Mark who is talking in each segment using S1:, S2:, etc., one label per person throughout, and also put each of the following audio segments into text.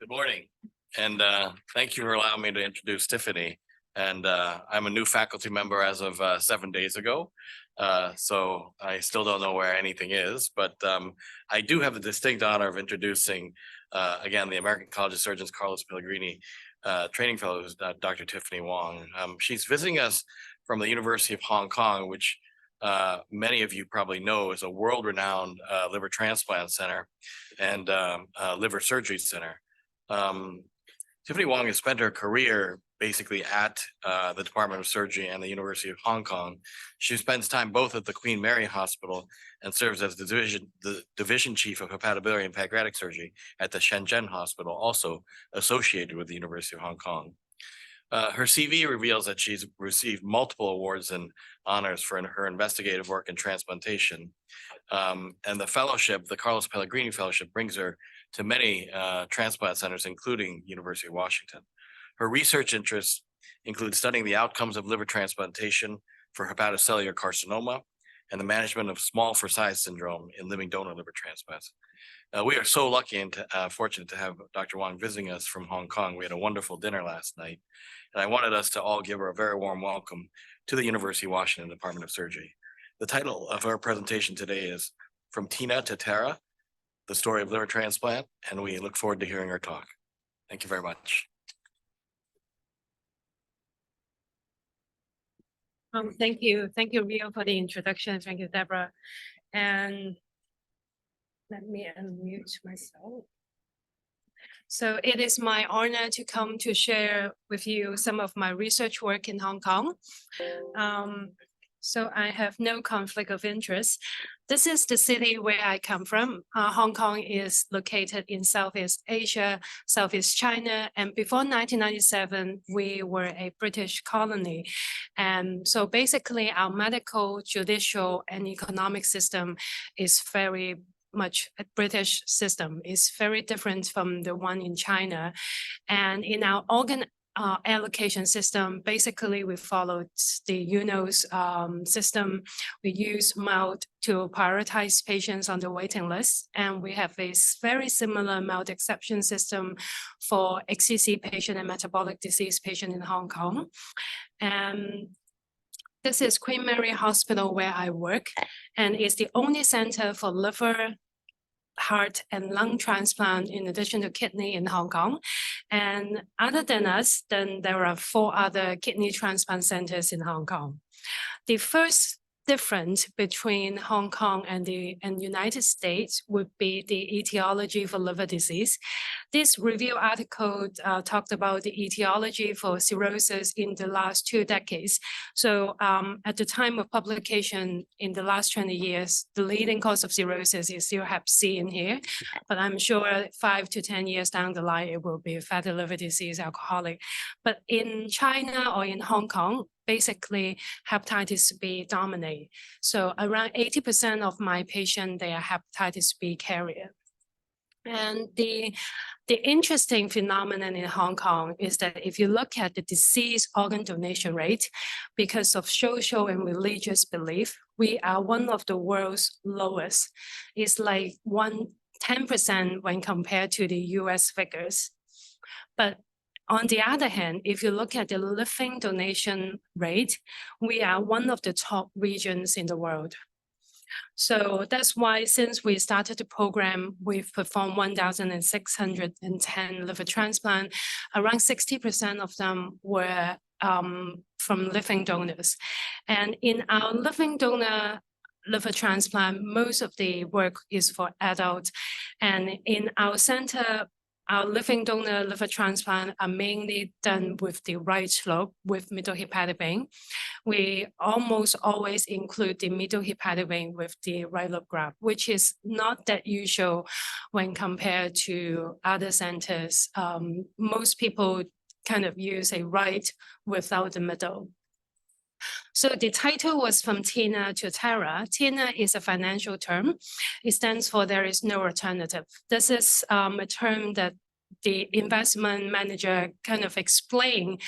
S1: Good morning, and thank you for allowing me to introduce Tiffany. And I'm a new faculty member as of 7 days ago. So I still don't know where anything is, but I do have the distinct honor of introducing again the American College of Surgeons Carlos Pellegrini training fellow, Dr. Tiffany Wong. She's visiting us from the University of Hong Kong, which many of you probably know is a world-renowned liver transplant center and liver surgery center. Tiffany Wong has spent her career basically at the Department of Surgery and the University of Hong Kong. She spends time both at the Queen Mary Hospital and serves as the division chief of hepatobiliary and pancreatic surgery at the Shenzhen Hospital, also associated with the University of Hong Kong. Her CV reveals that she's received multiple awards and honors for her investigative work in transplantation. And the fellowship, the Carlos Pellegrini Fellowship, brings her to many transplant centers, including University of Washington. Her research interests include studying the outcomes of liver transplantation for hepatocellular carcinoma and the management of small for size syndrome in living donor liver transplants. We are so lucky and fortunate to have Dr. Wong visiting us from Hong Kong. We had a wonderful dinner last night, and I wanted us to all give her a very warm welcome to the University of Washington Department of Surgery. The title of our presentation today is From Tina to Tara, the story of liver transplant, and we look forward to hearing her talk. Thank you very much.
S2: Thank you, Rio, for the introduction. Thank you, Deborah. And let me unmute myself. So it is my honor to come to share with you some of my research work in Hong Kong. So I have no conflict of interest. This is the city where I come from. Hong Kong is located in Southeast Asia, Southeast China, and before 1997, we were a British colony. And so basically our medical, judicial, and economic system is very much a British system. It's very different from the one in China. And in our organ allocation system, basically we followed the UNOS system. We use MELD to prioritize patients on the waiting list. And we have a very similar MELD exception system for HCC patient and metabolic disease patient in Hong Kong. And this is Queen Mary Hospital where I work, and it's the only center for liver, heart, and lung transplant in addition to kidney in Hong Kong. And other than us, then there are 4 other kidney transplant centers in Hong Kong. The first difference between Hong Kong and United States would be the etiology for liver disease. This review article talked about the etiology for cirrhosis in the last 2 decades. So at the time of publication in the last 20 years, the leading cause of cirrhosis is still Hep C in here, but I'm sure 5 to 10 years down the line, it will be fatty liver disease, alcoholic. But in China or in Hong Kong, basically hepatitis B dominate. So around 80% of my patients, they are hepatitis B carrier. And the interesting phenomenon in Hong Kong is that if you look at the disease organ donation rate, because of social and religious belief, we are one of the world's lowest. It's like 10% when compared to the US figures. But on the other hand, if you look at the living donation rate, we are one of the top regions in the world. So that's why since we started the program, we've performed 1,610 liver transplant. Around 60% of them were from living donors. And in our living donor liver transplant, most of the work is for adults. And in our center, our living donor liver transplant are mainly done with the right slope with middle hepatic vein. We almost always include the middle hepatic vein with the right lobe graft, which is not that usual when compared to other centers. Most people kind of use a right without the middle. So the title was From Tina to Tara. Tina is a financial term. It stands for there is no alternative. This is a term that the investment manager kind of explained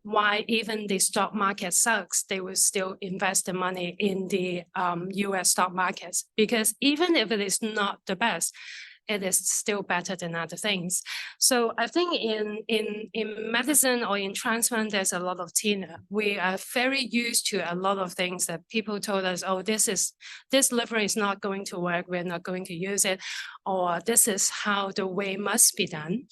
S2: why even the stock market sucks, they will still invest the money in the US stock markets. Because even if it is not the best, it is still better than other things. So I think in medicine or in transplant, there's a lot of TINA. We are very used to a lot of things that people told us, oh, this liver is not going to work, we're not going to use it, or this is how the way must be done.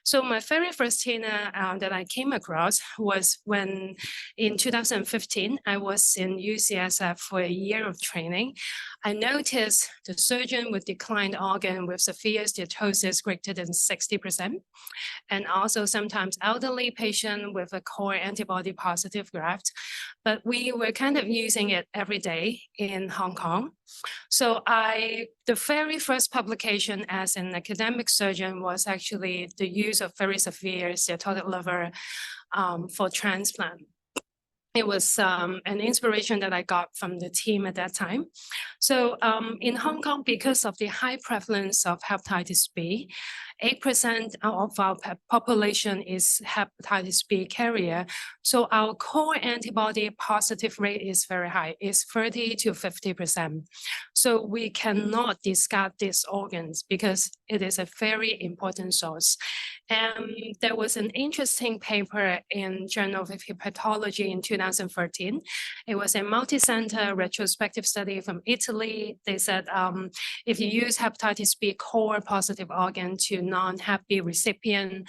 S2: So my very first TINA that I came across was when in 2015, I was in UCSF for a year of training. I noticed the surgeon with declined organ with severe steatosis greater than 60%, and also sometimes elderly patient with a core antibody positive graft. But we were kind of using it every day in Hong Kong. So the very first publication as an academic surgeon was actually the use of very severe steatotic liver for transplant. It was an inspiration that I got from the team at that time. So in Hong Kong, because of the high prevalence of hepatitis B, 8% of our population is hepatitis B carrier. So our core antibody positive rate is very high, it's 30 to 50%. So we cannot discard these organs because it is a very important source. And there was an interesting paper in Journal of Hepatology in 2013. It was a multi-center retrospective study from Italy. They said if you use hepatitis B core positive organ to non-hep B recipient,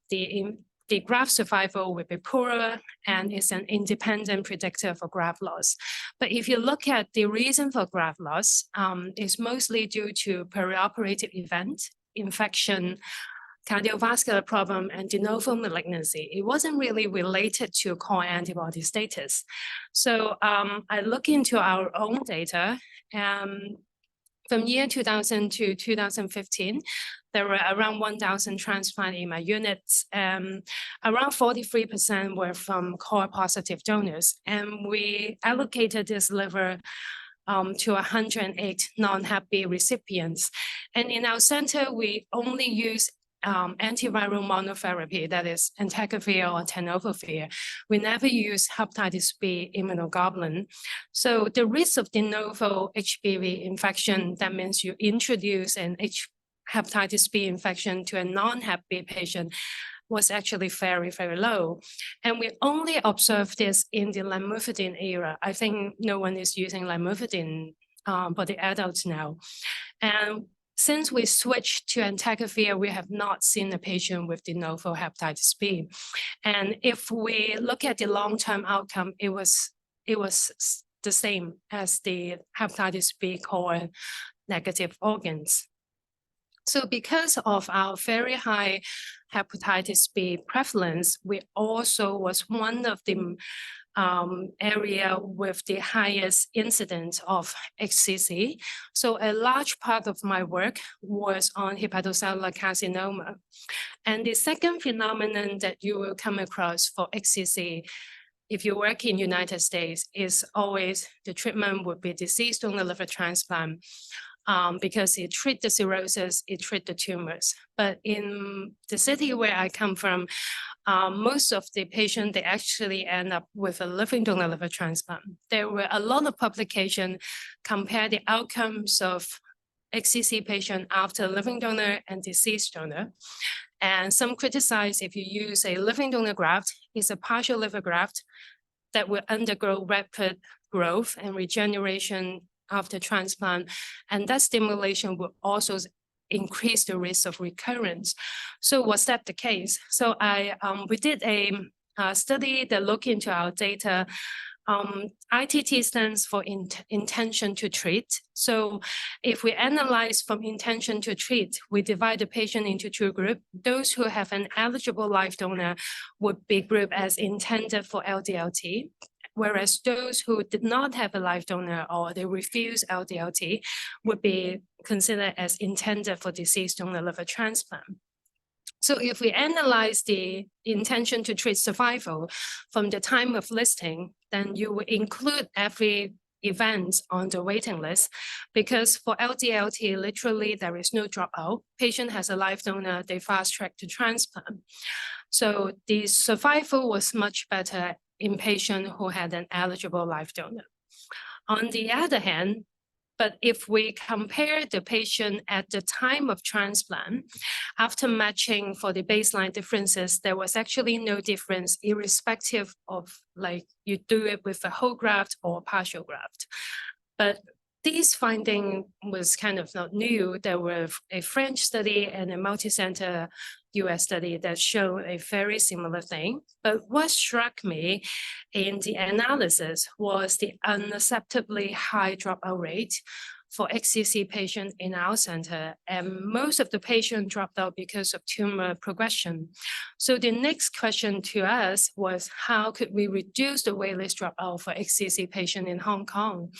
S2: the graft survival will be poorer and is an independent predictor for graft loss. But if you look at the reason for graft loss, it's mostly due to perioperative event, infection, cardiovascular problem, and de novo malignancy. It wasn't really related to core antibody status. So I look into our own data. From year 2000 to 2015, there were around 1,000 transplants in my units. Around 43% were from core positive donors. And we allocated this liver to 108 non-hep B recipients. And in our center, we only use antiviral monotherapy, that is entecavir or tenofovir. We never use hepatitis B immunoglobulin. So the risk of de novo HBV infection, that means you introduce an hepatitis B infection to a non-hep B patient, was actually very, very low. And we only observed this in the lamivudine era. I think no one is using lamivudine for the adults now. And since we switched to entecavir, we have not seen a patient with de novo hepatitis B. And if we look at the long-term outcome, it was the same as the hepatitis B core negative organs. So because of our very high hepatitis B prevalence, we also was one of the area with the highest incidence of HCC. So a large part of my work was on hepatocellular carcinoma. And the second phenomenon that you will come across for HCC, if you work in United States, is always the treatment would be deceased donor liver transplant. Because it treats the cirrhosis, it treats the tumors. But in the city where I come from, most of the patients, they actually end up with a living donor liver transplant. There were a lot of publications compare the outcomes of HCC patient after living donor and deceased donor. And some criticize if you use a living donor graft, it's a partial liver graft that will undergo rapid growth and regeneration after transplant, and that stimulation will also increase the risk of recurrence. So was that the case? So we did a study that looked into our data. ITT stands for intention to treat. So if we analyze from intention to treat, we divide the patient into two groups. Those who have an eligible life donor would be grouped as intended for LDLT, whereas those who did not have a life donor or they refuse LDLT would be considered as intended for deceased donor liver transplant. So if we analyze the intention to treat survival from the time of listing, then you will include every event on the waiting list, because for LDLT, literally there is no dropout. Patient has a life donor, they fast track to transplant. So the survival was much better in patient who had an eligible life donor. On the other hand, But if we compare the patient at the time of transplant, after matching for the baseline differences, there was actually no difference irrespective of like you do it with a whole graft or partial graft. But this finding was kind of not new. There were a French study and a multi-center US study that showed a very similar thing. But what struck me in the analysis was the unacceptably high dropout rate for XCC patients in our center, and most of the patients dropped out because of tumor progression. So the next question to us was, how could we reduce the waitlist dropout for XCC patients in Hong Kong?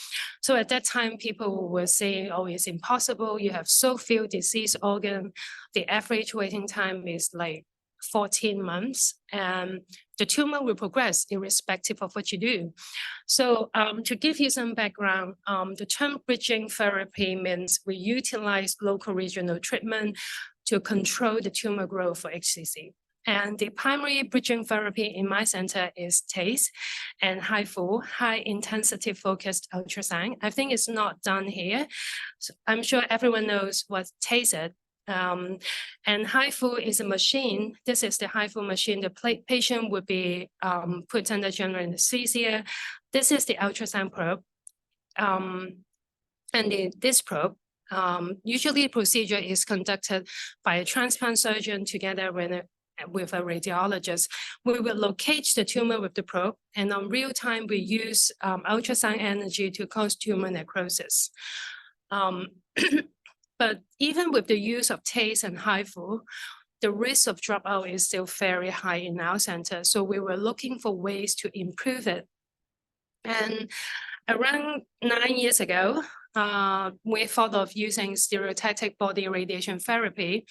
S2: So at that time, people were saying, oh, it's impossible. You have so few disease organs. The average waiting time is like 14 months, and the tumor will progress irrespective of what you do. So to give you some background, the term bridging therapy means we utilize local regional treatment to control the tumor growth for HCC. And the primary bridging therapy in my center is TACE and HIFU, high intensity focused ultrasound. I think it's not done here. So I'm sure everyone knows what TACE is. And HIFU is a machine. This is the HIFU machine. The patient would be put under general anesthesia. This is the ultrasound probe. This probe, usually the procedure is conducted by a transplant surgeon together with a radiologist. We will locate the tumor with the probe, and on real time, we use ultrasound energy to cause tumor necrosis. But even with the use of TACE and HIFU, the risk of dropout is still very high in our center. So we were looking for ways to improve it. And around 9 years ago, we thought of using stereotactic body radiation therapy,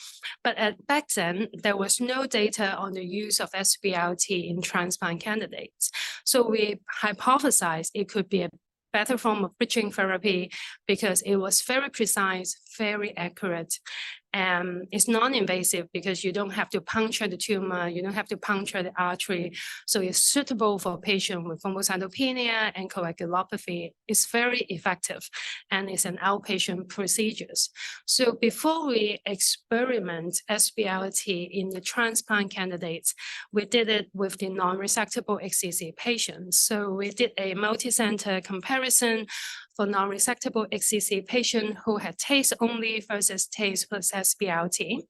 S2: but back then, there was no data on the use of SBRT in transplant candidates. So we hypothesized it could be a better form of bridging therapy because it was very precise, very accurate, and it's non-invasive because you don't have to puncture the tumor, you don't have to puncture the artery. So it's suitable for patients with thrombocytopenia and coagulopathy. It's very effective, and it's an outpatient procedures. So before we experiment SBRT in the transplant candidates, we did it with the non-resectable HCC patients. So we did a multi-center comparison for non-resectable HCC patient who had TACE only versus TACE plus SBRT.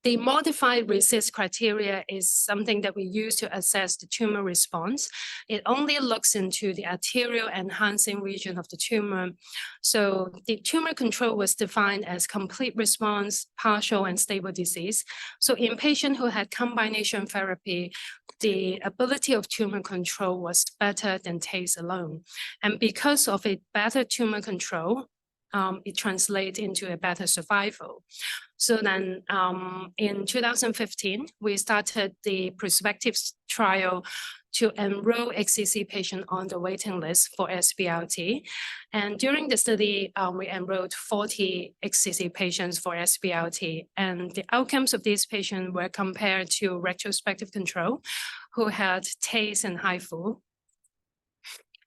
S2: The modified RECIST criteria is something that we use to assess the tumor response. It only looks into the arterial enhancing region of the tumor. So the tumor control was defined as complete response, partial and stable disease. So in patients who had combination therapy, the ability of tumor control was better than TACE alone. And because of a better tumor control, it translates into a better survival. So then in 2015, we started the prospective trial to enroll HCC patients on the waiting list for SBRT. And during the study, we enrolled 40 HCC patients for SBRT. And the outcomes of these patients were compared to retrospective control who had TACE and HIFU.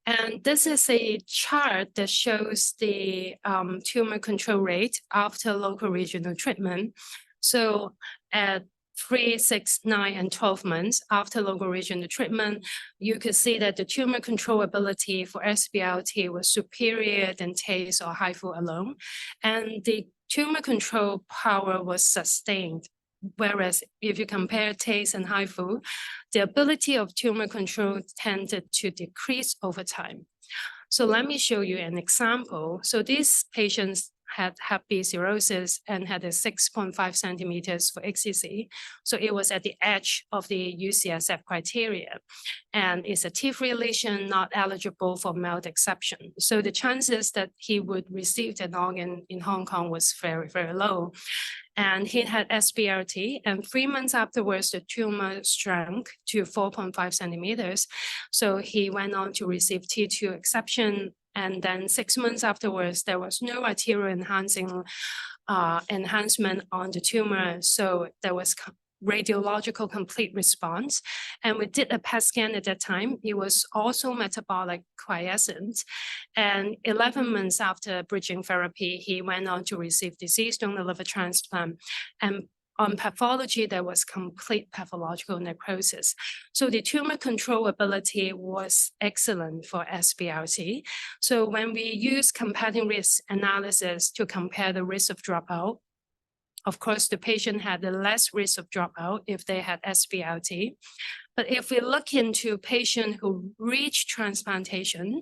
S2: And this is a chart that shows the tumor control rate after local regional treatment. So at 3, 6, 9, and 12 months after local regional treatment, you could see that the tumor control ability for SBRT was superior than TACE or HIFU alone. And the tumor control power was sustained. Whereas if you compare TACE and HIFU, the ability of tumor control tended to decrease over time. So let me show you an example. So these patients had Hep B cirrhosis and had a 6.5 centimeters for HCC. So it was at the edge of the UCSF criteria. And it's a T3 lesion not eligible for MELD exception. So the chances that he would receive an organ in Hong Kong was very, very low. And he had SBRT, and 3 months afterwards, the tumor shrank to 4.5 centimeters. So he went on to receive T2 exception. And then 6 months afterwards, there was no arterial enhancement on the tumor. So there was radiological complete response. And we did a PET scan at that time. It was also metabolic quiescent. And 11 months after bridging therapy, he went on to receive diseased donor liver transplant. And on pathology, there was complete pathological necrosis. So the tumor control ability was excellent for SBRT. So when we use comparative risk analysis to compare the risk of dropout, of course, the patient had the less risk of dropout if they had SBRT. But if we look into patients who reach transplantation,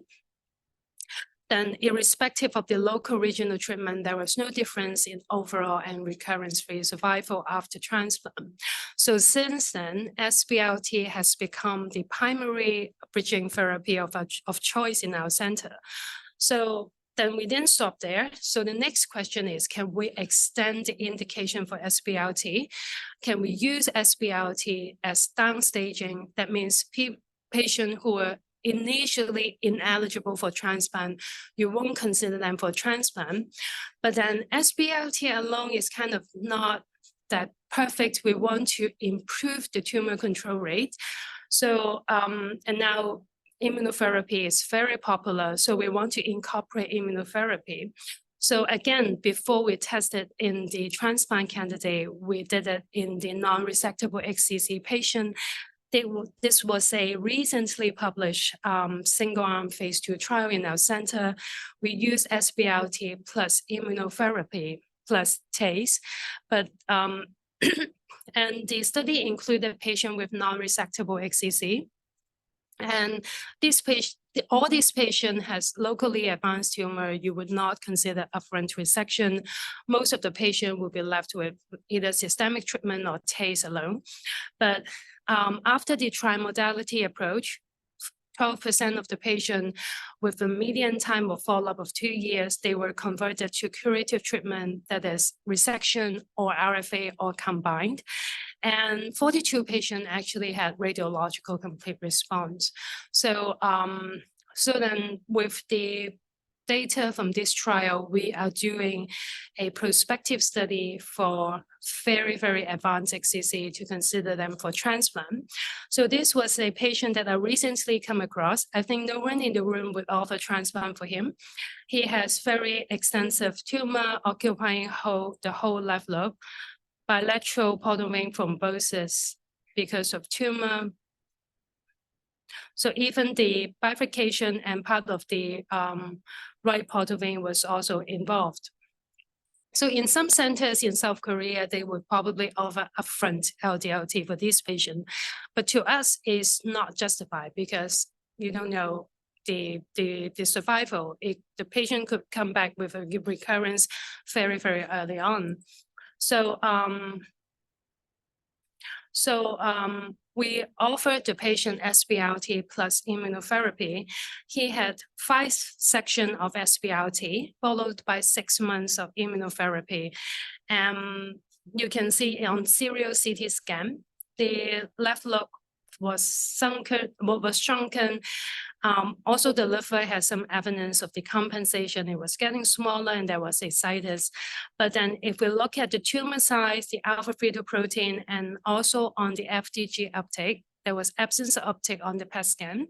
S2: then irrespective of the local regional treatment, there was no difference in overall and recurrence-free survival after transplant. So since then, SBRT has become the primary bridging therapy of choice in our center. So then we didn't stop there. So the next question is, can we extend the indication for SBRT? Can we use SBRT as downstaging? That means patients who are initially ineligible for transplant, you won't consider them for transplant. But then SBRT alone is kind of not that perfect. We want to improve the tumor control rate. So, and now immunotherapy is very popular. So we want to incorporate immunotherapy. So again, before we tested in the transplant candidate, we did it in the non-resectable HCC patient. This was a recently published single-arm phase 2 trial in our center. We used SBRT plus immunotherapy plus TACE, but and the study included patients with non-resectable HCC. And all these patients has locally advanced tumor. You would not consider upfront resection. Most of the patient will be left with either systemic treatment or TACE alone. But after the trimodality approach, 12% of the patient with a median time of follow-up of 2 years, they were converted to curative treatment, that is resection or RFA or combined. And 42 patients actually had radiological complete response. So, so then with the data from this trial, we are doing a prospective study for very, very advanced HCC to consider them for transplant. So this was a patient that I recently come across. I think no one in the room would offer transplant for him. He has very extensive tumor occupying the whole left lobe, bilateral portal vein thrombosis because of tumor. So even the bifurcation and part of the right portal vein was also involved. So in some centers in South Korea, they would probably offer upfront LDLT for this patient. But to us, it's not justified because you don't know the survival. The patient could come back with a recurrence very, very early on. So, we offered the patient SBRT plus immunotherapy. He had 5 sections of SBRT followed by 6 months of immunotherapy. You can see on serial CT scan, the left lobe was shrunken. Also, the liver has some evidence of decompensation. It was getting smaller and there was ascites. But then if we look at the tumor size, the alpha-fetoprotein, and also on the FDG uptake, there was absence of uptake on the PET scan.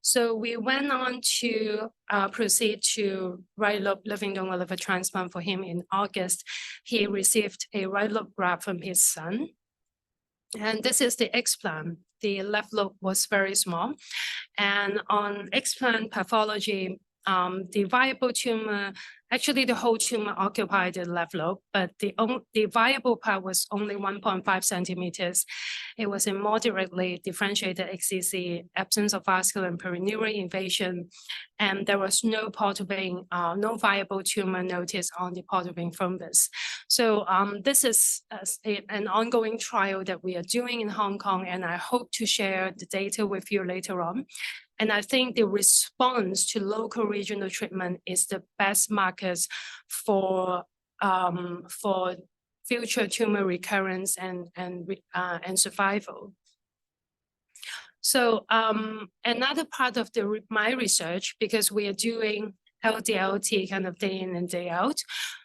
S2: So we went on to proceed to right lobe living donor liver transplant for him in August. He received a right lobe graft from his son. And this is the explant. The left lobe was very small. And on explant pathology, the viable tumor, actually the whole tumor occupied the left lobe, but the viable part was only 1.5 centimeters. It was a moderately differentiated HCC, absence of vascular and perineural invasion, and there was no portal vein, no viable tumor noticed on the portal vein thrombus. So this is an ongoing trial that we are doing in Hong Kong, and I hope to share the data with you later on. And I think the response to local regional treatment is the best markers for future tumor recurrence and survival. So another part of my research, because we are doing LDLT kind of day in and day out.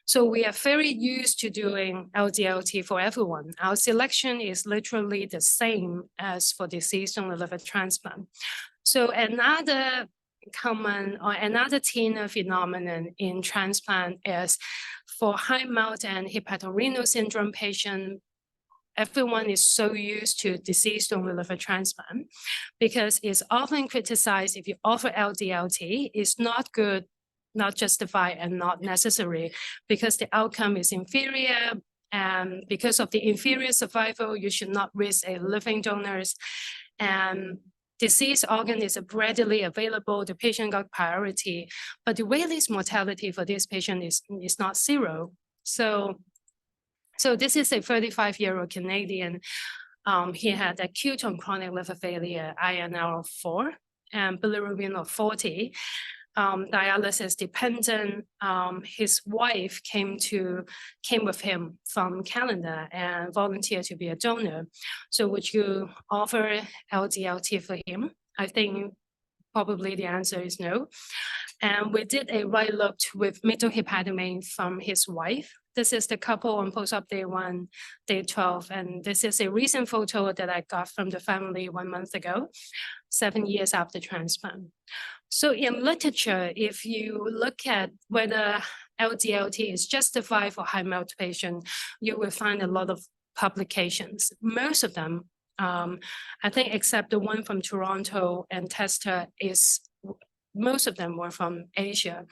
S2: So we are very used to doing LDLT for everyone. Our selection is literally the same as for deceased donor liver transplant. So another common or another TINA phenomenon in transplant is for high MELD and hepatorenal syndrome patient. Everyone is so used to deceased donor liver transplant because it's often criticized if you offer LDLT, it's not good, not justified, and not necessary because the outcome is inferior. And because of the inferior survival, you should not risk a living donors. And deceased organ is readily available, the patient got priority, but the waitlist mortality for this patient is not zero. So this is a 35-year-old Canadian. He had acute on chronic liver failure, INR of 4 and bilirubin of 40. Dialysis dependent. His wife came with him from Canada and volunteered to be a donor. So would you offer LDLT for him? I think probably the answer is no. And we did a right look with middle hepatomegaly from his wife. This is the couple on post-op day 1, day 12. And this is a recent photo that I got from the family 1 month ago, 7 years after transplant. So in literature, if you look at whether LDLT is justified for high MELD patient, you will find a lot of publications. Most of them, I think except the one from Toronto and Tester, most of them were from Asia.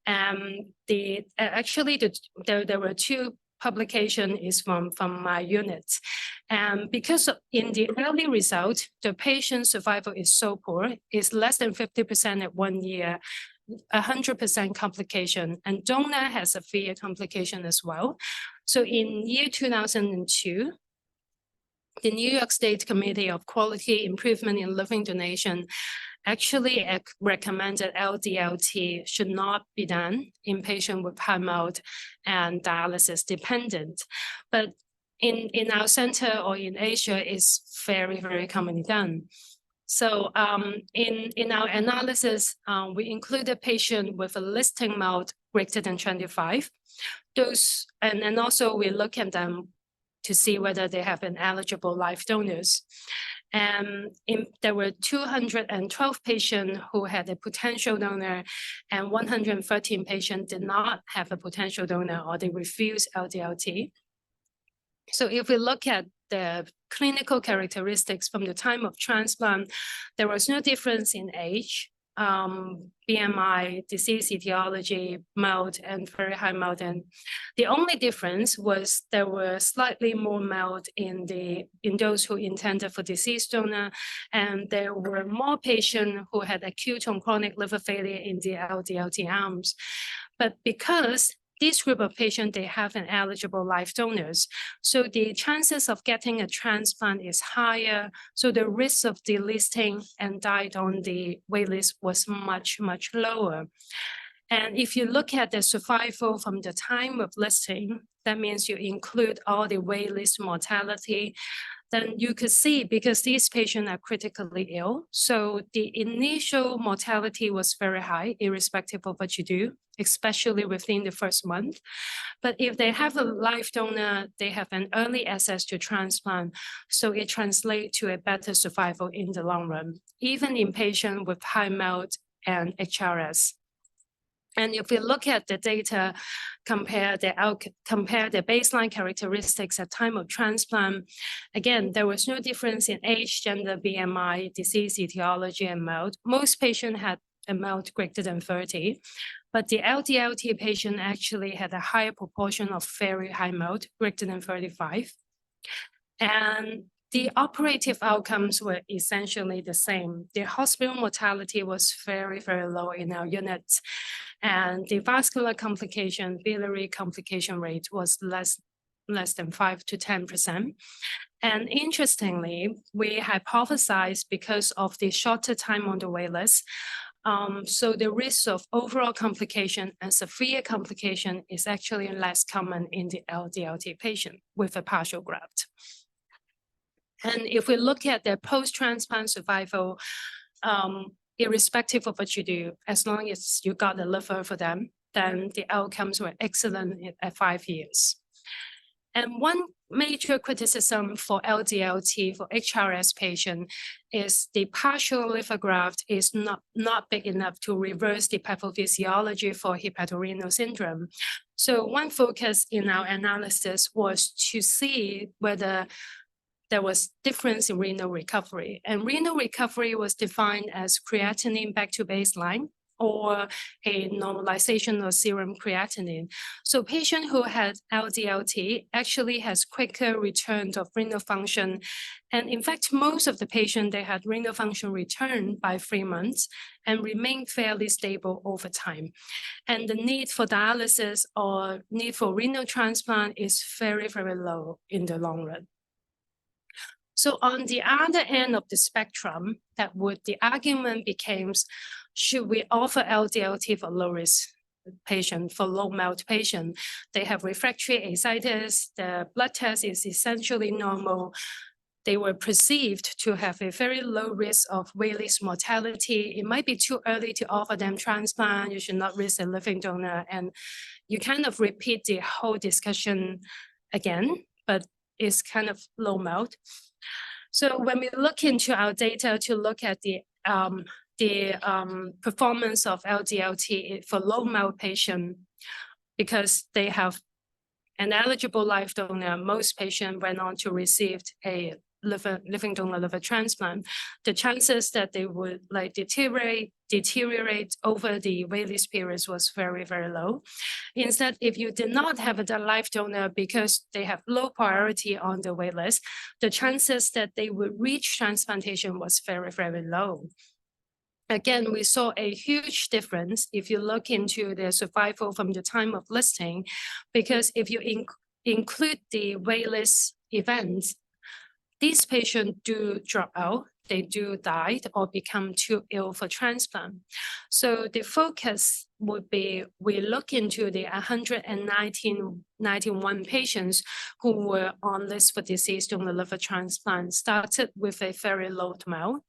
S2: And there were 2 publication is from my unit. And because in the early result, the patient survival is so poor, it's less than 50% at 1 year, 100% complication, and donor has a severe complication as well. So in year 2002, the New York State Committee of Quality Improvement in Living Donation actually recommended LDLT should not be done in patients with high MELD and dialysis dependent. But in our center or in Asia, it's very, very commonly done. So in our analysis, we included patient with a listing MELD greater than 25. And also we look at them to see whether they have been eligible live donors. And there were 212 patients who had a potential donor, and 113 patients did not have a potential donor or they refused LDLT. So if we look at the clinical characteristics from the time of transplant, there was no difference in age, BMI, disease etiology, MELD, and very high MELD. And the only difference was there were slightly more MELD in those who intended for deceased donor, and there were more patients who had acute on chronic liver failure in the LDLT arms. But because this group of patients, they have an eligible live donors. So the chances of getting a transplant is higher. So the risk of delisting and died on the waitlist was much, much lower. And if you look at the survival from the time of listing, that means you include all the waitlist mortality, then you could see because these patients are critically ill. So the initial mortality was very high, irrespective of what you do, especially within the first month. But if they have a live donor, they have an early access to transplant. So it translates to a better survival in the long run, even in patients with high MELD and HRS. And if we look at the data, compare the baseline characteristics at time of transplant, again, there was no difference in age, gender, BMI, disease etiology, and MELD. Most patients had a MELD greater than 30, but the LDLT patient actually had a higher proportion of very high MELD, greater than 35. And the operative outcomes were essentially the same. The hospital mortality was very, very low in our units. And the vascular complication, biliary complication rate was less than 5 to 10%. And interestingly, we hypothesized because of the shorter time on the wait list, so the risk of overall complication and severe complication is actually less common in the LDLT patient with a partial graft. And if we look at their post-transplant survival, irrespective of what you do, as long as you got the liver for them, then the outcomes were excellent at 5 years. And one major criticism for LDLT for HRS patient is the partial liver graft is not big enough to reverse the pathophysiology for hepatorenal syndrome. So one focus in our analysis was to see whether there was difference in renal recovery. And renal recovery was defined as creatinine back to baseline or a normalization of serum creatinine. So patient who had LDLT actually has quicker return of renal function. And in fact, most of the patient, they had renal function return by 3 months and remained fairly stable over time. And the need for dialysis or need for renal transplant is very, very low in the long run. So on the other end of the spectrum, the argument becomes, should we offer LDLT for low risk patient, for low MELD patient? They have refractory ascites, the blood test is essentially normal. They were perceived to have a very low risk of wait-list mortality. It might be too early to offer them transplant. You should not risk a living donor. And you kind of repeat the whole discussion again, but it's kind of low MELD. So when we look into our data to look at the performance of LDLT for low MELD patient, because they have an eligible live donor, most patients went on to receive a living donor liver transplant. The chances that they would like deteriorate over the waitlist periods was very, very low. Instead, if you did not have a live donor because they have low priority on the waitlist, the chances that they would reach transplantation was very, very low. Again, we saw a huge difference if you look into the survival from the time of listing, because if you include the waitlist events, these patients do drop out, they do die or become too ill for transplant. So the focus would be, we look into the 191 patients who were on list for deceased donor liver transplant, started with a very low MELD.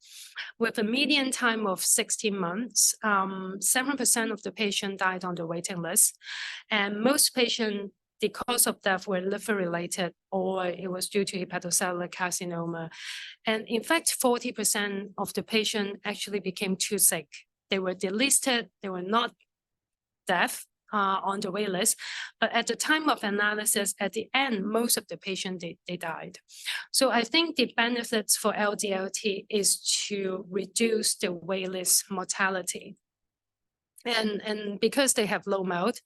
S2: With a median time of 16 months, 7% of the patients died on the waiting list. And most patients, the cause of death were liver-related, or it was due to hepatocellular carcinoma. And in fact, 40% of the patients actually became too sick. They were delisted, they were not death on the wait list, but at the time of analysis, at the end, most of the patients, they died. So I think the benefits for LDLT is to reduce the wait list mortality. And because they have low MELD,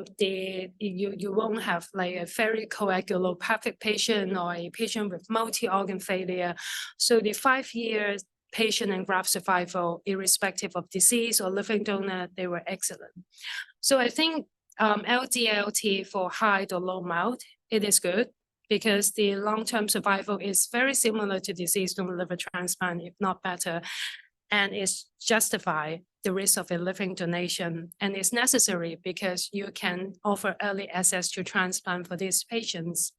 S2: you won't have like a very coagulopathic patient or a patient with multi-organ failure. So the 5 years patient and graft survival, irrespective of disease or living donor, they were excellent. So I think LDLT for high or low MELD, it is good because the long-term survival is very similar to disease donor liver transplant, if not better, and it's justified the risk of a living donation, and it's necessary because you can offer early access to transplant for these patients.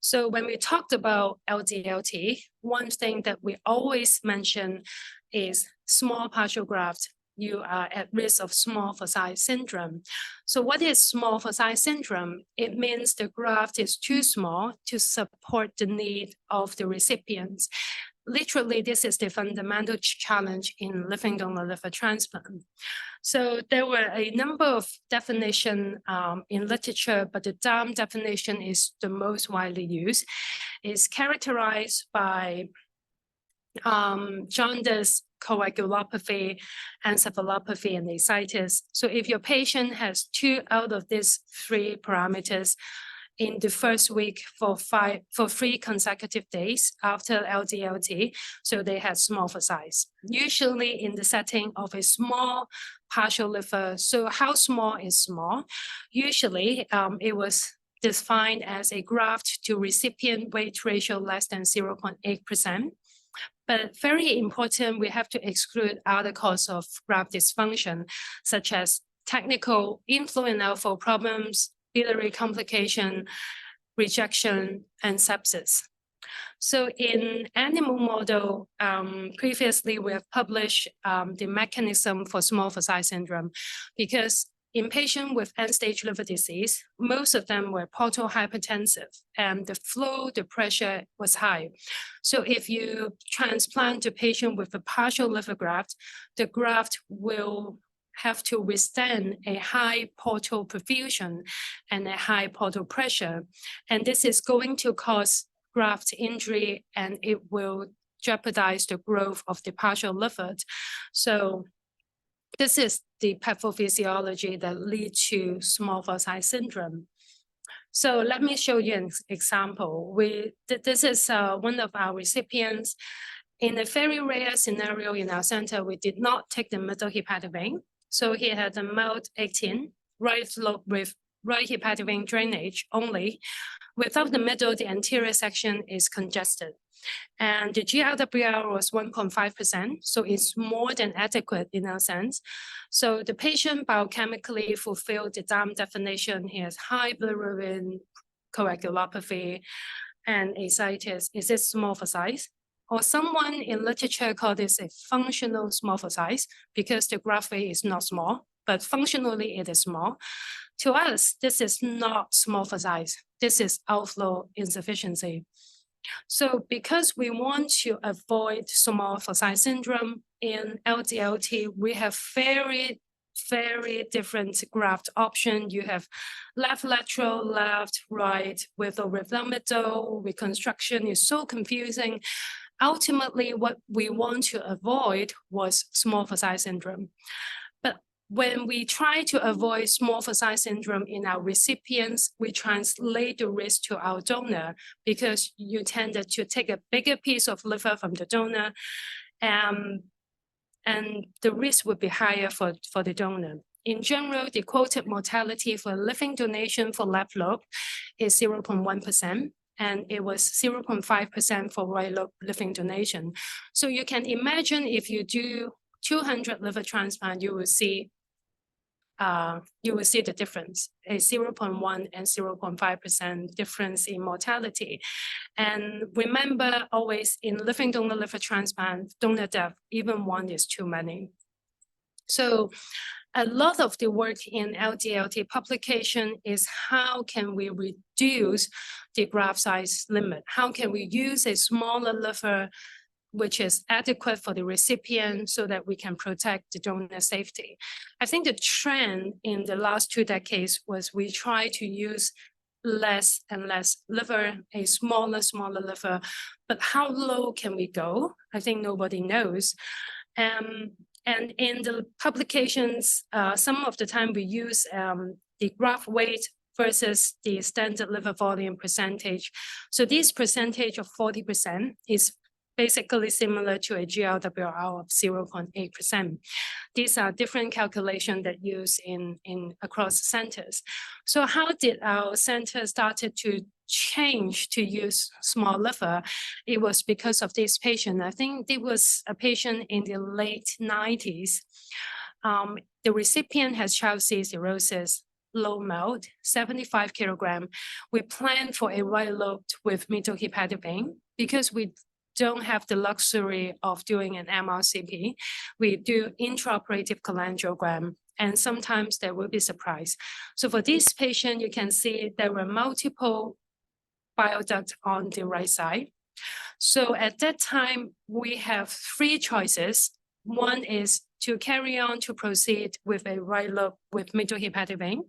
S2: So when we talked about LDLT, one thing that we always mention is small partial graft. You are at risk of small for size syndrome. So what is small for size syndrome? It means the graft is too small to support the need of the recipients. Literally, this is the fundamental challenge in living donor liver transplant. So there were a number of definitions in literature, but the DAM definition is the most widely used. It's characterized by jaundice, coagulopathy, encephalopathy, and ascites. So if your patient has 2 out of these 3 parameters in the first week for 3 consecutive days after LDLT, so they had small for size, usually in the setting of a small partial liver. So how small is small? Usually it was defined as a graft to recipient weight ratio less than 0.8%. But very important, we have to exclude other causes of graft dysfunction, such as technical inflow and outflow problems, biliary complication, rejection, and sepsis. So in animal model, previously we have published the mechanism for small for size syndrome, because in patients with end-stage liver disease, most of them were portal hypertensive, and the flow, the pressure was high. So if you transplant a patient with a partial liver graft, the graft will have to withstand a high portal perfusion and a high portal pressure. And this is going to cause graft injury, and it will jeopardize the growth of the partial liver. So this is the pathophysiology that leads to small vessel size syndrome. So let me show you an example. This is one of our recipients. In a very rare scenario in our center, we did not take the middle hepatic vein. So he had a mild 18, right lobe with right hepatic vein drainage only. Without the middle, the anterior section is congested. And the GLWR was 1.5%, so it's more than adequate in our sense. So the patient biochemically fulfilled the DAM definition. He has high bilirubin, coagulopathy, and ascites. Is it small for size? Or someone in literature called this a functional small for size because the graft weight is not small, but functionally it is small. To us, this is not small for size. This is outflow insufficiency. So because we want to avoid small for size syndrome in LDLT, we have very different graft option. You have left lateral, left, right, with or without middle. Reconstruction is so confusing. Ultimately, what we want to avoid was small for size syndrome. But when we try to avoid small for size syndrome in our recipients, we translate the risk to our donor because you tended to take a bigger piece of liver from the donor, and the risk would be higher for the donor. In general, the quoted mortality for living donation for left lobe is 0.1%. And it was 0.5% for right lobe living donation. So you can imagine if you do 200 liver transplant, you will see the difference, a 0.1 and 0.5% difference in mortality. And remember always in living donor liver transplant, donor death, even one is too many. So a lot of the work in LDLT publication is how can we reduce the graft size limit? How can we use a smaller liver which is adequate for the recipient so that we can protect the donor safety? I think the trend in the last 2 decades was we try to use less and less liver, a smaller liver, but how low can we go? I think nobody knows. And in the publications, some of the time we use the graft weight versus the standard liver volume percentage. So this percentage of 40% is basically similar to a GLWR of 0.8%. These are different calculations that use in across centers. So how did our center started to change to use small liver? It was because of this patient. I think it was a patient in the late 90s. The recipient has child cirrhosis, low melt, 75 kilogram. We planned for a right lobe with middle hepatic vein because we don't have the luxury of doing an MRCP. We do intraoperative cholangiogram, and sometimes there will be surprise. So for this patient, you can see there were multiple bile ducts on the right side. So at that time, we have 3 choices. One is to carry on to proceed with a right lobe with middle hepatic vein,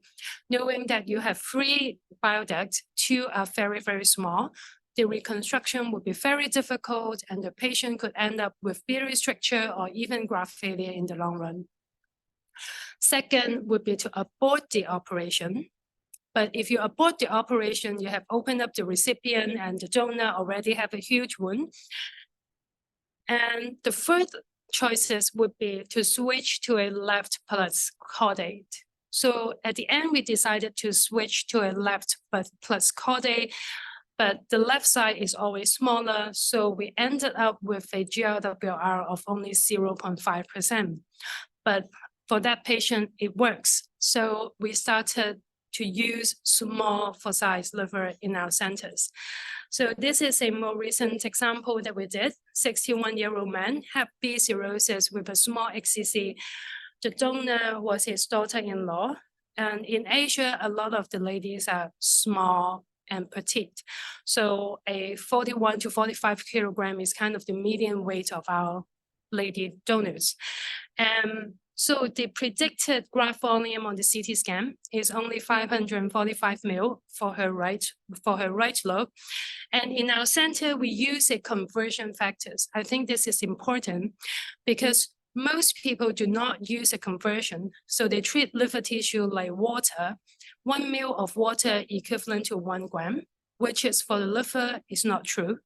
S2: knowing that you have 3 bile ducts, 2 are very, very small. The reconstruction would be very difficult and the patient could end up with biliary stricture or even graft failure in the long run. Second would be to abort the operation. But if you abort the operation, you have opened up the recipient and the donor already have a huge wound. And the third choices would be to switch to a left plus caudate. So at the end, we decided to switch to a left plus caudate, but the left side is always smaller. So we ended up with a GLWR of only 0.5%. But for that patient, it works. So we started to use small for size liver in our centers. So this is a more recent example that we did. 61-year-old man had B cirrhosis with a small XCC. The donor was his daughter-in-law. And in Asia, a lot of the ladies are small and petite. So a 41 to 45 kilogram is kind of the median weight of our lady donors. So the predicted graft volume on the CT scan is only 545 ml for her right lobe. And in our center, we use a conversion factors. I think this is important because most people do not use a conversion. So they treat liver tissue like water. 1 ml of water equivalent to 1 gram, which is for the liver is not true.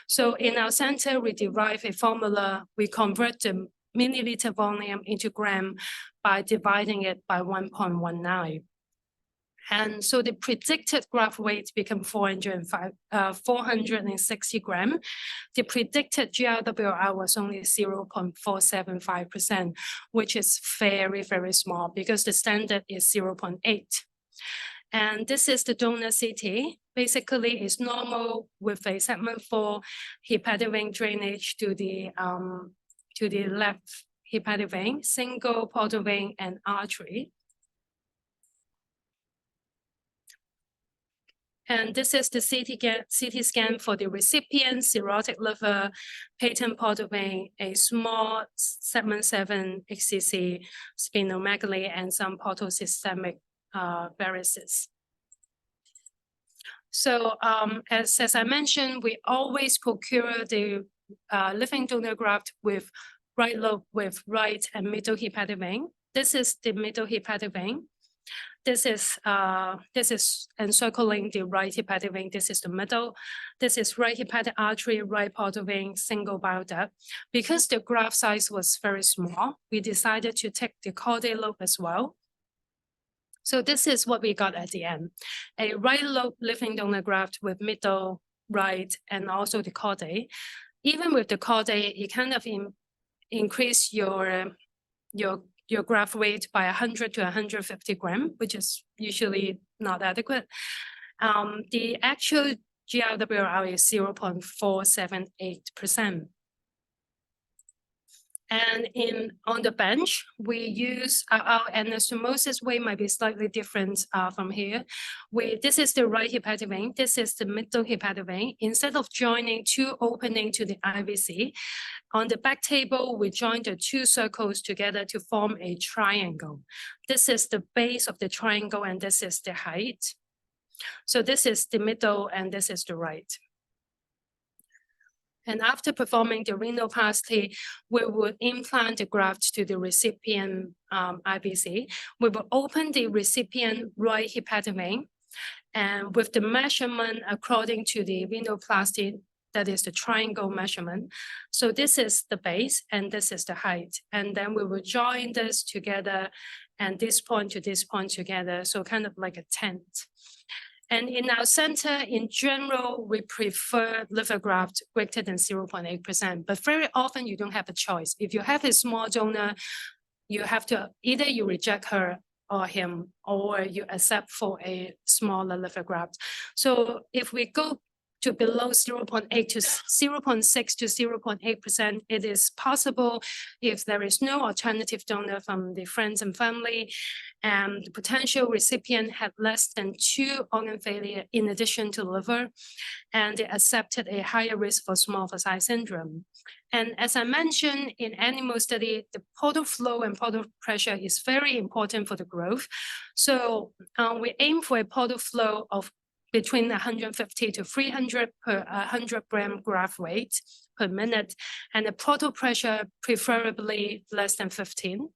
S2: So in our center, we derive a formula. We convert the milliliter volume into gram by dividing it by 1.19. And so the predicted graft weight become 460 gram. The predicted GRWR was only 0.475%, which is very, very small because the standard is 0.8. And this is the donor CT. Basically, it's normal with a segment 4 hepatic vein drainage to the left hepatic vein, single portal vein, and artery. And this is the CT scan for the recipient, cirrhotic liver, patent portal vein, a small segment 7 HCC, splenomegaly, and some portal systemic varices. So as I mentioned, we always procure the living donor graft with right lobe with right and middle hepatic vein. This is the middle hepatic vein. This is encircling the right hepatic vein. This is the middle. This is right hepatic artery, right portal vein, single bile duct. Because the graft size was very small, we decided to take the caudate lobe as well. So this is what we got at the end. A right lobe living donor graft with middle, right, and also the caudate. Even with the caudate, you kind of increase your graft weight by 100 to 150 gram, which is usually not adequate. The actual GRWR is 0.478%. And on the bench, we use our anastomosis weight might be slightly different from here. This is the right hepatic vein. This is the middle hepatic vein. Instead of joining 2 openings to the IVC, on the back table, we join the 2 circles together to form a triangle. This is the base of the triangle, and this is the height. So this is the middle, and this is the right. And after performing the rhinoplasty, we would implant the graft to the recipient IVC. We will open the recipient right hepatic vein, and with the measurement according to the rhinoplasty, that is the triangle measurement. So this is the base, and this is the height. And then we will join this together, and this point to this point together, so kind of like a tent. And in our center, in general, we prefer liver graft greater than 0.8%, but very often you don't have a choice. If you have a small donor, you have to, either you reject her or him, or you accept for a smaller liver graft. So if we go to below 0.8 to 0.6 to 0.8%, it is possible if there is no alternative donor from the friends and family, and the potential recipient had less than 2 organ failure in addition to liver, and they accepted a higher risk for small vessel syndrome. And as I mentioned, in animal study, the portal flow and portal pressure is very important for the growth. So we aim for a portal flow of between 150 to 300 per 100 gram graft weight per minute, and a portal pressure preferably less than 15.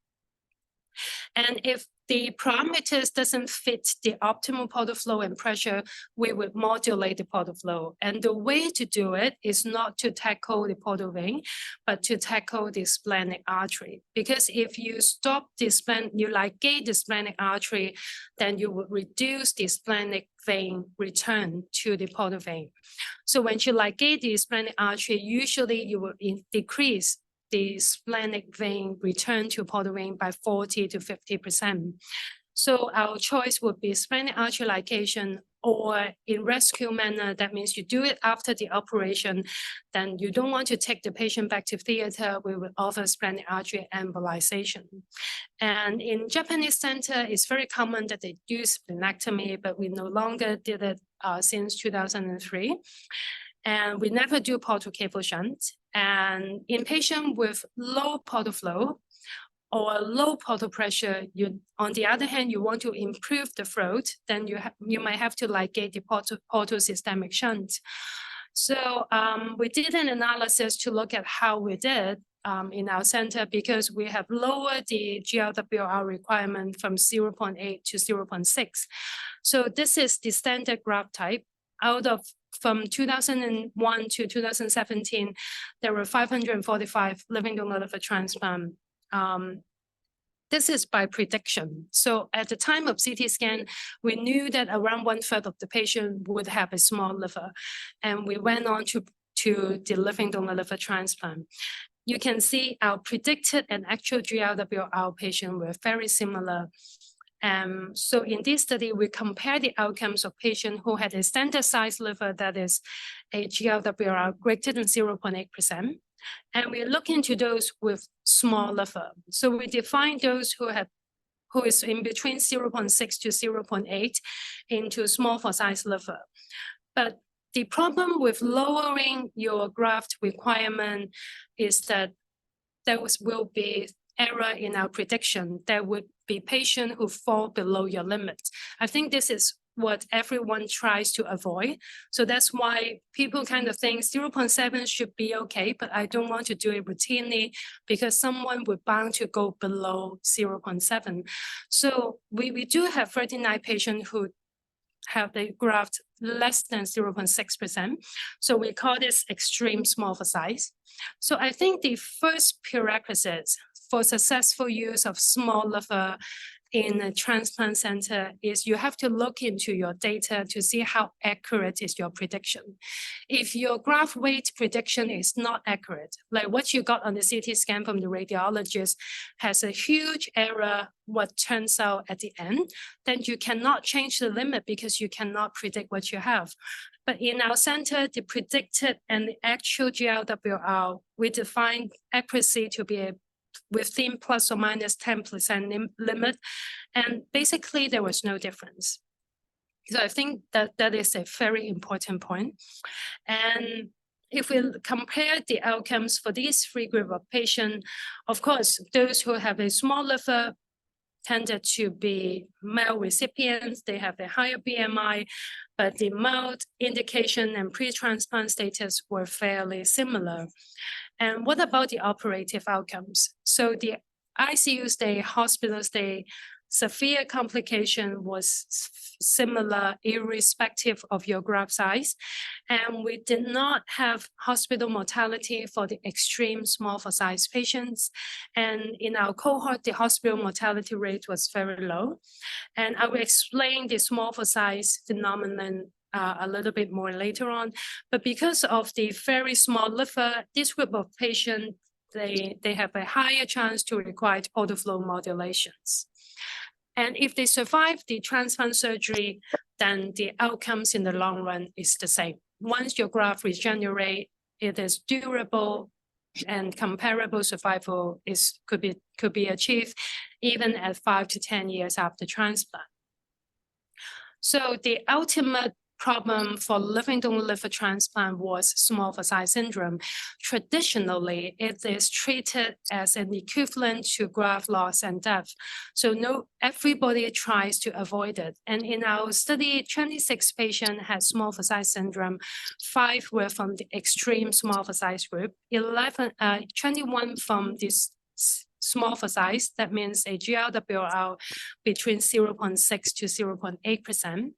S2: And if the parameters doesn't fit the optimal portal flow and pressure, we would modulate the portal flow. And the way to do it is not to tackle the portal vein, but to tackle the splenic artery. Because if you stop the you ligate the splenic artery, then you would reduce the splenic vein return to the portal vein. So when you ligate the splenic artery, usually you will decrease the splenic vein return to portal vein by 40 to 50%. So our choice would be splenic artery ligation or in rescue manner, that means you do it after the operation, then you don't want to take the patient back to theater, we will offer splenic artery embolization. And in Japanese center, it's very common that they do splenectomy, but we no longer did it since 2003. And we never do portal cable shunt. And in patient with low portal flow or low portal pressure, on the other hand, you want to improve the throat, then you might have to ligate the portal systemic shunt. So we did an analysis to look at how we did in our center, because we have lowered the GLWR requirement from 0.8 to 0.6. So this is the standard graft type. From 2001 to 2017, there were 545 living donor liver transplant. This is by prediction. So at the time of CT scan, we knew that around 1/3 of the patient would have a small liver. And we went on to the living donor liver transplant. You can see our predicted and actual GLWR patient were very similar. So in this study, we compare the outcomes of patients who had a standard size liver, that is a GLWR greater than 0.8%. And we look into those with small liver. So we define those who is in between 0.6 to 0.8 into small for size liver. But the problem with lowering your graft requirement is that there will be error in our prediction. There would be patients who fall below your limit. I think this is what everyone tries to avoid. So that's why people kind of think 0.7 should be okay, but I don't want to do it routinely because someone would bound to go below 0.7. So we do have 39 patients who have the graft less than 0.6%. So we call this extreme small for size. So I think the first prerequisite for successful use of small liver in a transplant center is you have to look into your data to see how accurate is your prediction. If your graft weight prediction is not accurate, like what you got on the CT scan from the radiologist has a huge error, what turns out at the end, then you cannot change the limit because you cannot predict what you have. But in our center, the predicted and the actual GLWR, we define accuracy to be within plus or minus 10% limit. And basically there was no difference. So I think that is a very important point. And if we compare the outcomes for these three groups of patients, of course, those who have a small liver tended to be male recipients, they have a higher BMI, but the mild indication and pre-transplant status were fairly similar. And what about the operative outcomes? So the ICU stay, hospital stay, severe complication was similar irrespective of your graft size. And we did not have hospital mortality for the extreme small for size patients. And in our cohort, the hospital mortality rate was very low. And I will explain the small for size phenomenon a little bit more later on. But because of the very small liver, this group of patients, they have a higher chance to require portal flow modulations. And if they survive the transplant surgery, then the outcomes in the long run is the same. Once your graft regenerate, it is durable and comparable survival could be achieved even at 5 to 10 years after transplant. So the ultimate problem for living donor liver transplant was small for size syndrome. Traditionally, it is treated as an equivalent to graft loss and death. So everybody tries to avoid it. And in our study, 26 patients had small for size syndrome. 5 were from the extreme small for size group. 21 from this small for size. That means a GLWR between 0.6 to 0.8%.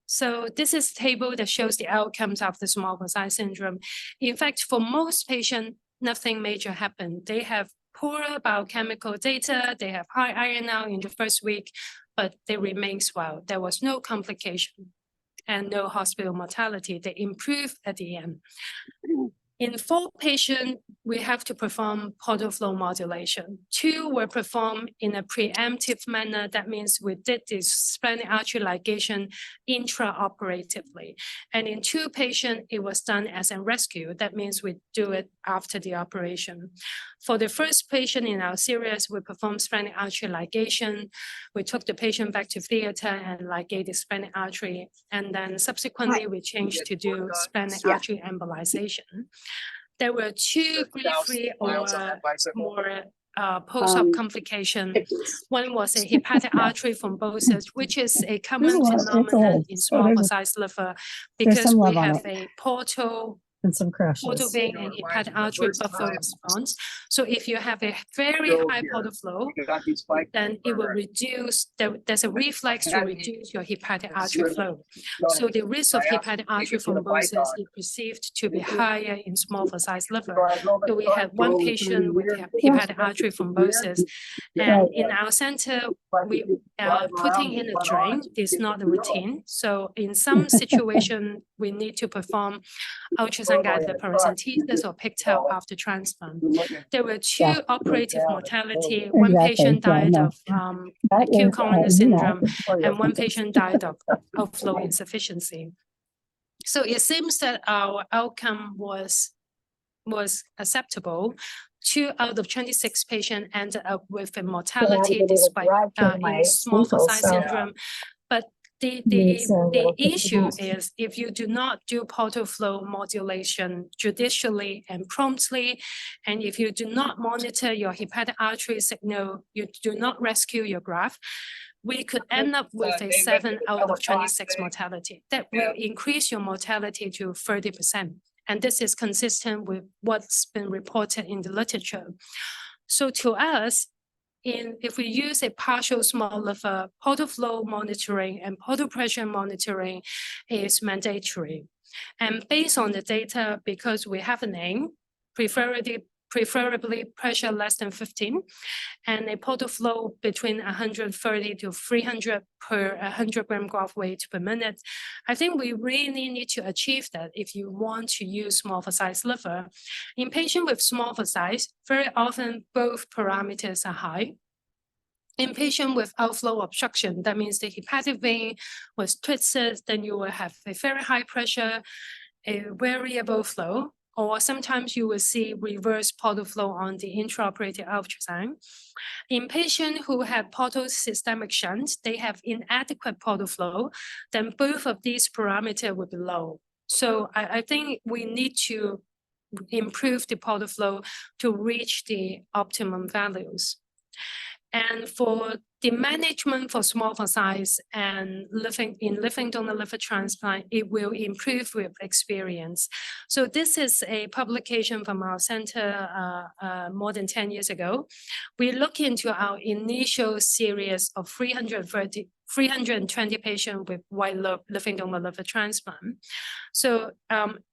S2: So this is a table that shows the outcomes after small for size syndrome. In fact, for most patients, nothing major happened. They have poor biochemical data, they have high INR in the first week, but they remain well. There was no complication and no hospital mortality. They improved at the end. In 4 patients, we have to perform portal flow modulation. 2 were performed in a preemptive manner. That means we did this splenic artery ligation intraoperatively. And in 2 patients, it was done as a rescue. That means we do it after the operation. For the first patient in our series, we performed splenic artery ligation. We took the patient back to theater and ligate the splenic artery. And then subsequently, we changed to do splenic artery embolization. There were 2 grade 3 or more post-op complication. One was a hepatic artery thrombosis, which is a common phenomenon in small sized liver because we have a portal
S3: and some crashes.
S2: portal vein and hepatic artery buffer response. So if you have a very high portal flow, then it will reduce, there's a reflex to reduce your hepatic artery flow. So the risk of hepatic artery thrombosis is perceived to be higher in small sized liver. So we had 1 patient with hepatic artery thrombosis, and in our center, we putting in a drain is not a routine. So in some situation, we need to perform ultrasound-guided paracentesis or pigtail after transplant. There were 2 operative mortality. 1 patient died of acute coronary syndrome, and 1 patient died of outflow insufficiency. So it seems that our outcome was acceptable. 2 out of 26 patients ended up with a mortality despite in small size syndrome. But the issue is if you do not do portal flow modulation judicially and promptly, and if you do not monitor your hepatic artery signal, you do not rescue your graft, we could end up with a 7 out of 26 mortality. That will increase your mortality to 30%. And this is consistent with what's been reported in the literature. So to us, if we use a partial small liver, portal flow monitoring and portal pressure monitoring is mandatory. And based on the data, because we have a name, preferably pressure less than 15, and a portal flow between 130 to 300 per 100 gram graft weight per minute. I think we really need to achieve that if you want to use small size liver. In patients with small size, very often both parameters are high. In patients with outflow obstruction, that means the hepatic vein was twisted, then you will have a very high pressure, a variable flow, or sometimes you will see reverse portal flow on the intraoperative ultrasound. In patients who have portal systemic shunt, they have inadequate portal flow, then both of these parameters will be low. So I think we need to improve the portal flow to reach the optimum values. And for the management for small size and living donor liver transplant, it will improve with experience. So this is a publication from our center more than 10 years ago. We look into our initial series of 320 patients with white living donor liver transplant. So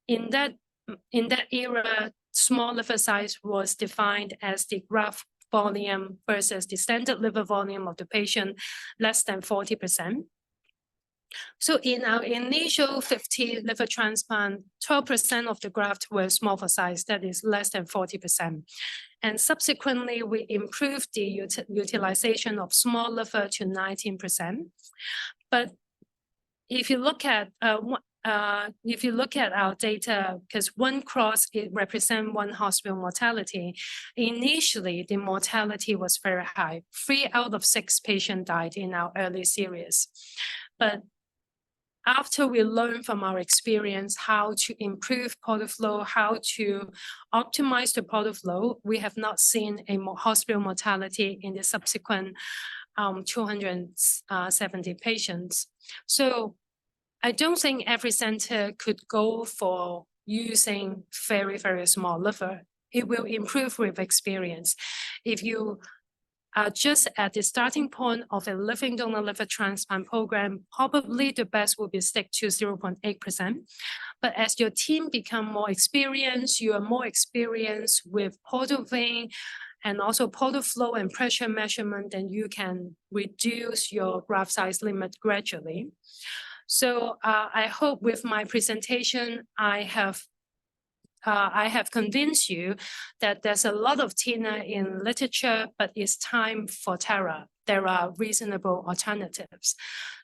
S2: in that era, small liver size was defined as the graft volume versus the standard liver volume of the patient less than 40%. So in our initial 50 liver transplant, 12% of the graft were small size, that is less than 40%. And subsequently, we improved the utilization of small liver to 19%. But if you look at our data, because one cross, it represents 1 hospital mortality. Initially, the mortality was very high. 3 out of 6 patients died in our early series. But after we learned from our experience how to improve portal flow, how to optimize the portal flow, we have not seen a hospital mortality in the subsequent 270 patients. So I don't think every center could go for using very, very small liver. It will improve with experience. If you are just at the starting point of a living donor liver transplant program, probably the best will be stick to 0.8%. But as your team become more experienced, you are more experienced with portal vein and also portal flow and pressure measurement, then you can reduce your graft size limit gradually. So I hope with my presentation, I have I have convinced you that there's a lot of TINA in literature, but it's time for Terra. There are reasonable alternatives.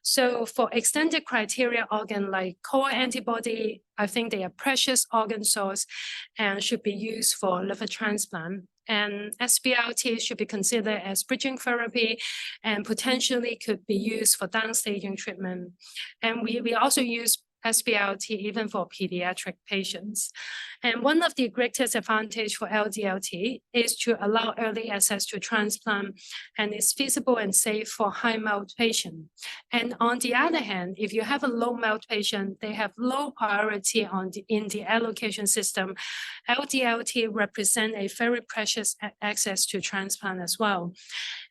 S2: So for extended criteria organ like core antibody, I think they are precious organ source and should be used for liver transplant. And SBLT should be considered as bridging therapy and potentially could be used for downstaging treatment. And we also use SBLT even for pediatric patients. And one of the greatest advantage for LDLT is to allow early access to transplant, and it's feasible and safe for high MELD patient. And on the other hand, if you have a low MELD patient, they have low priority in the allocation system. LDLT represent a very precious access to transplant as well.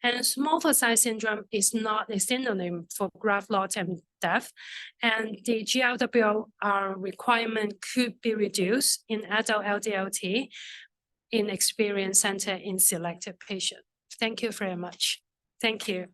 S2: And small vessel size syndrome is not a synonym for graft loss and death, and the GLWR requirement could be reduced in adult LDLT in experience center in selected patients. Thank you very much. Thank you.